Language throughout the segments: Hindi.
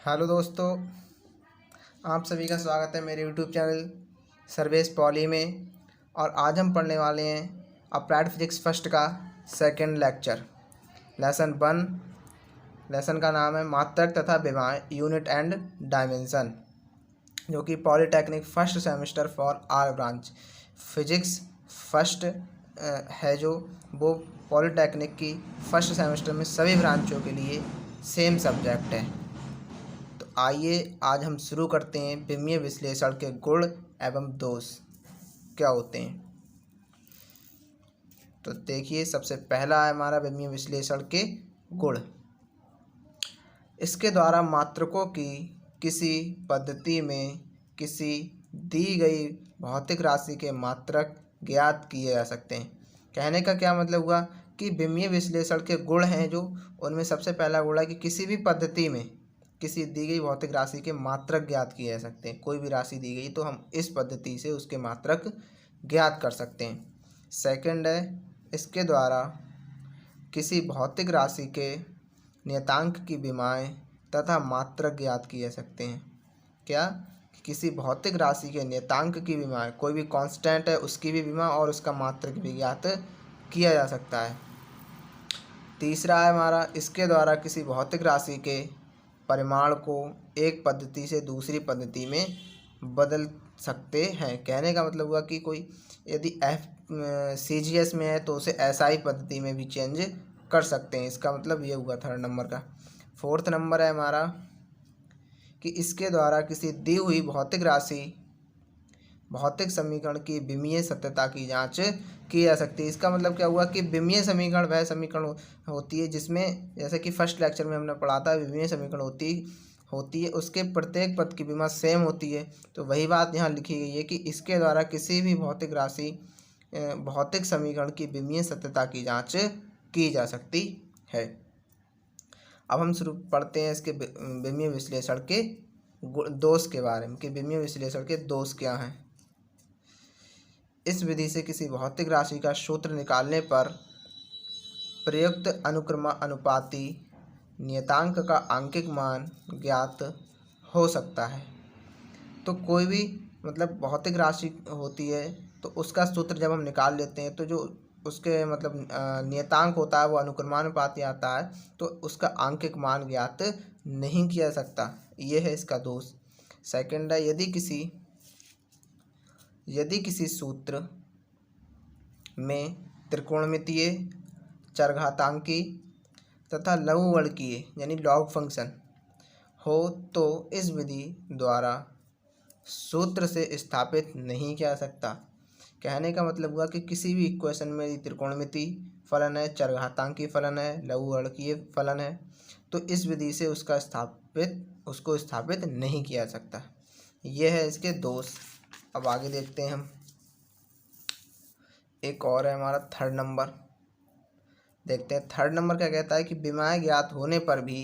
हेलो दोस्तों, आप सभी का स्वागत है मेरे यूट्यूब चैनल सर्वेश पॉली में। और आज हम पढ़ने वाले हैं अप्लाइड फिजिक्स फर्स्ट का सेकंड लेक्चर, लेसन 1। लेसन का नाम है मात्रक तथा विमाएं, यूनिट एंड डायमेंशन, जो कि polytechnic first semester for our branch physics first है, जो वो पॉलीटेक्निक की फर्स्ट सेमेस्टर में सभी ब्रांचों के लिए सेम सब्जेक्ट है। तो आइए आज हम शुरू करते हैं विमीय विश्लेषण के गुण एवं दोष क्या होते हैं। तो देखिए, सबसे पहला है हमारा विमीय विश्लेषण के गुण। इसके द्वारा मात्रकों की किसी पद्धति में किसी दी गई भौतिक राशि के मात्रक ज्ञात किए जा सकते हैं। कहने का क्या मतलब हुआ कि विमीय विश्लेषण के गुण हैं जो, उनमें सबसे पहला गुण है कि किसी भी पद्धति में किसी दी गई भौतिक राशि के मात्रक ज्ञात किए जा सकते हैं। कोई भी राशि दी गई तो हम इस पद्धति से उसके मात्रक ज्ञात कर सकते हैं। सेकंड है, इसके द्वारा किसी भौतिक राशि के नियतांक की विमाएं तथा मात्रक ज्ञात किए जा सकते हैं। क्या? किसी भौतिक राशि के नियतांक की विमाएं, कोई भी कांस्टेंट है उसकी भी विमा और उसका मात्रक भी ज्ञात किया जा सकता है। तीसरा है हमारा, इसके द्वारा किसी भौतिक राशि के परिमाण को एक पद्धति से दूसरी पद्धति में बदल सकते हैं। कहने का मतलब हुआ कि कोई यदि CGS में है तो उसे SI पद्धति में भी चेंज कर सकते हैं। इसका मतलब ये हुआ थर्ड नंबर का। फोर्थ नंबर है हमारा कि इसके द्वारा किसी दी हुई भौतिक राशि भौतिक समीकरण की विमीय सत्यता की जांच की जा सकती है। इसका मतलब क्या हुआ कि विमीय समीकरण वह समीकरण होती है जिसमें, जैसे कि फर्स्ट लेक्चर में हमने पढ़ा था, विमीय समीकरण होती है उसके प्रत्येक पद की विमा सेम होती है। तो वही बात यहाँ लिखी गई है कि इसके द्वारा किसी भी भौतिक राशि भौतिक समीकरण की विमीय सत्यता की जाँच की जा सकती है। अब हम शुरू पढ़ते हैं इसके विमीय विश्लेषण के दोष के बारे में कि विमीय विश्लेषण के दोष क्या हैं। इस विधि से किसी भौतिक राशि का सूत्र निकालने पर प्रयुक्त अनुपाती नियतांक का आंकिक मान ज्ञात हो सकता है। तो कोई भी मतलब भौतिक राशि होती है तो उसका सूत्र जब हम निकाल लेते हैं तो जो उसके मतलब नियतांक होता है वो अनुक्रमानुपाती आता है, तो उसका आंकिक मान ज्ञात नहीं किया जा सकता। ये है इसका दोष। सेकंड है, यदि किसी सूत्र में त्रिकोणमितीय, चरघातांकी तथा लघुगणकीय यानी लॉग फंक्शन हो तो इस विधि द्वारा सूत्र से स्थापित नहीं किया जा सकता। कहने का मतलब हुआ कि किसी भी इक्वेशन में यदि त्रिकोणमिति फलन है, चरघातांकी फलन है, लघुगणकीय फलन है, तो इस विधि से उसको स्थापित नहीं किया जा सकता। यह है इसके दोष। अब आगे देखते हैं हम। एक और है हमारा थर्ड नंबर। देखते हैं थर्ड नंबर क्या कहता है कि विमाएं ज्ञात होने पर भी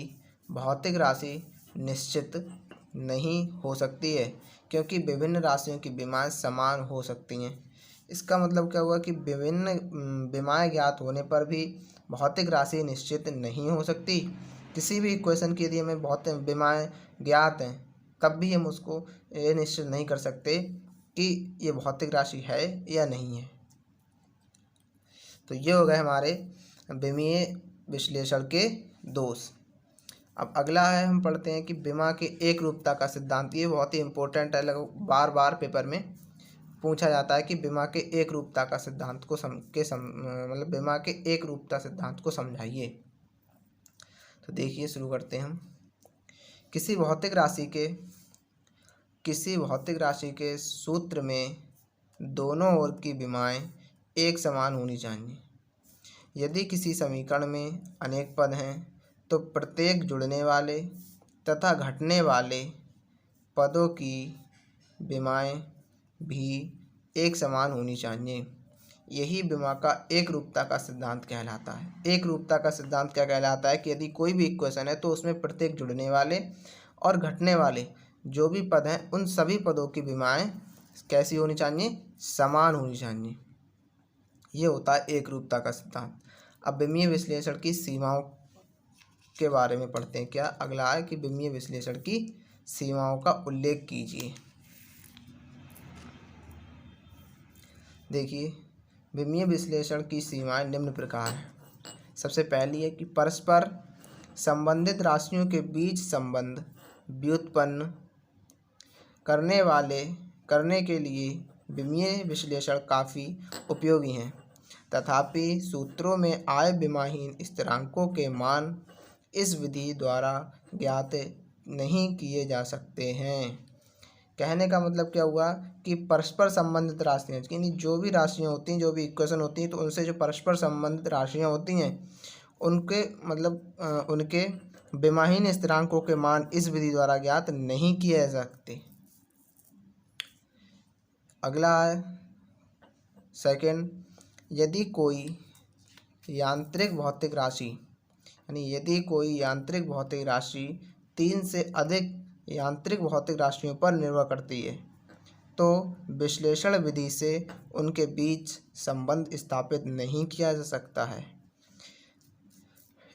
भौतिक राशि निश्चित नहीं हो सकती है, क्योंकि विभिन्न राशियों की विमाएं समान हो सकती हैं। इसका मतलब क्या हुआ कि विभिन्न विमाएं ज्ञात होने पर भी भौतिक राशि निश्चित नहीं हो सकती। किसी भी इक्वेशन की यदि हमें भौतिक विमाएं ज्ञात हैं तब भी हम उसको ये निश्चित नहीं कर सकते कि ये भौतिक राशि है या नहीं है। तो ये हो गए हमारे विमीय विश्लेषण के दोष। अब अगला है, हम पढ़ते हैं कि विमा के एक रूपता का सिद्धांत। ये बहुत ही इंपॉर्टेंट है, लगभग बार बार पेपर में पूछा जाता है कि विमा के एक रूपता का सिद्धांत को मतलब विमा के एक रूपता सिद्धांत को समझाइए। तो देखिए, शुरू करते हैं हम। किसी भौतिक राशि के सूत्र में दोनों ओर की विमाएं एक समान होनी चाहिए। यदि किसी समीकरण में अनेक पद हैं तो प्रत्येक जुड़ने वाले तथा घटने वाले पदों की विमाएं भी एक समान होनी चाहिए। यही विमा का एक रूपता का सिद्धांत कहलाता है। एक रूपता का सिद्धांत क्या कहलाता है कि यदि कोई भी इक्वेशन है तो उसमें प्रत्येक जुड़ने वाले और घटने वाले जो भी पद हैं उन सभी पदों की विमाएं कैसी होनी चाहिए? समान होनी चाहिए। ये होता है एक रूपता का सिद्धांत। अब विमीय विश्लेषण की सीमाओं के बारे में पढ़ते हैं। क्या अगला है कि विमीय विश्लेषण की सीमाओं का उल्लेख कीजिए। देखिए, विमीय विश्लेषण की सीमाएं निम्न प्रकार हैं। सबसे पहली है कि परस्पर संबंधित राशियों के बीच संबंध व्युत्पन्न करने के लिए विमीय विश्लेषण काफ़ी उपयोगी हैं। तथापि सूत्रों में आए विमाहीन स्थिरांकों के मान इस विधि द्वारा ज्ञात नहीं किए जा सकते हैं। कहने का मतलब क्या हुआ कि परस्पर संबंधित राशियाँ, यानी जो भी राशियाँ होती हैं, जो भी इक्वेशन होती हैं, तो उनसे जो परस्पर संबंधित राशियाँ होती हैं उनके मतलब उनके विमाहीन स्थिरांकों के मान इस विधि द्वारा ज्ञात नहीं किए जा सकते। अगला है सेकंड, यदि कोई यांत्रिक भौतिक राशि, यानी यदि कोई यांत्रिक भौतिक राशि 3 से अधिक यांत्रिक भौतिक राशियों पर निर्भर करती है तो विश्लेषण विधि से उनके बीच संबंध स्थापित नहीं किया जा सकता है।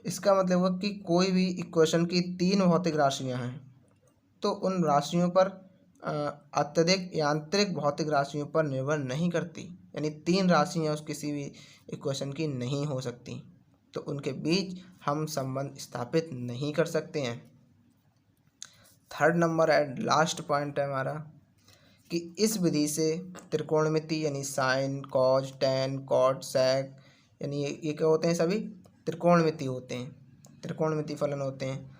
इसका मतलब है कि कोई भी इक्वेशन की 3 भौतिक राशियां हैं तो उन राशियों पर अत्यधिक यांत्रिक भौतिक राशियों पर निर्भर नहीं करती, यानी 3 राशियां उस किसी भी इक्वेशन की नहीं हो सकती, तो उनके बीच हम संबंध स्थापित नहीं कर सकते हैं। Third number and last point है हमारा कि इस विधि से त्रिकोणमिति, यानी साइन, कॉज, टेन, कॉट, सेक, यानी ये क्या होते हैं, सभी त्रिकोणमिति होते हैं, त्रिकोणमिति फलन होते हैं।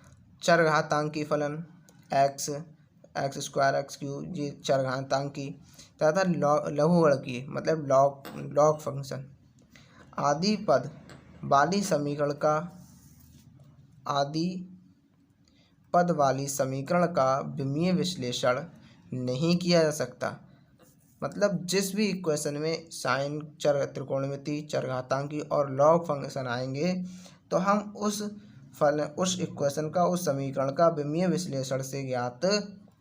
चरघातांकी फलन एक्स स्क्वायर, एक्स क्यूब, ये चरघातांकी, तथा लघुगणकीय मतलब लॉग फंक्शन आदि पद वाली समीकरण का विमीय विश्लेषण नहीं किया जा सकता। मतलब जिस भी इक्वेशन में साइन, त्रिकोणमिति, चरघातांकी और लॉग फंक्शन आएंगे तो हम उस इक्वेशन का, उस समीकरण का विमीय विश्लेषण से ज्ञात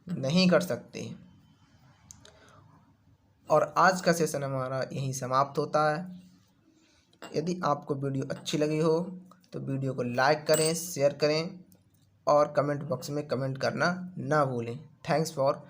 नहीं कर सकते। और आज का सेशन हमारा यहीं समाप्त होता है। यदि आपको वीडियो अच्छी लगी हो तो वीडियो को लाइक करें, शेयर करें और कमेंट बॉक्स में कमेंट करना ना भूलें। Thanks for